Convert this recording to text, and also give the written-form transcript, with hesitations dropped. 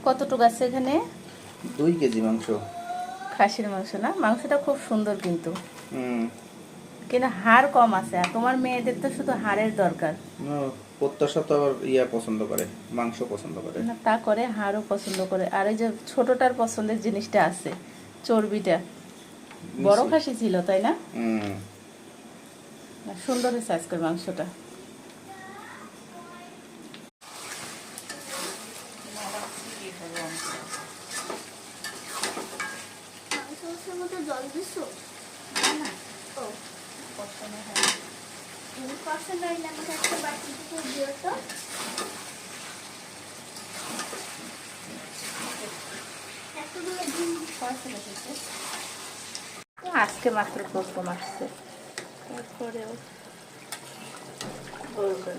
কতটুকু আছে এখানে? 2 কেজি মাংস। খাসির মাংস না? মাংসটা খুব সুন্দর কিন্তু হুম। কিন্তু হাড় কম আছে। আর তোমার মেয়েদের তো শুধু হাড়ের দরকার। প্রত্যাশা তো আবার পছন্দ করে, মাংস পছন্দ করে না, তা করে, হাড়ও পছন্দ করে। আর এই যে ছোটটার পছন্দের জিনিসটা আছে, চর্বিটা। বড় নিশ্চয়ই। খাসি ছিল তাই না? হুম। না, সুন্দর হয়েছে আজকের মাংসটা। জল দিছো? না, ও পছন্দ হয়। পছন্দ হইলে আমাকে একটা বাটিতে দিও তো। এতগুলো ডিম পছন্দ হয়েছে। আজকে মাত্র প্রথম আসছে, তারপরেও বলবেন।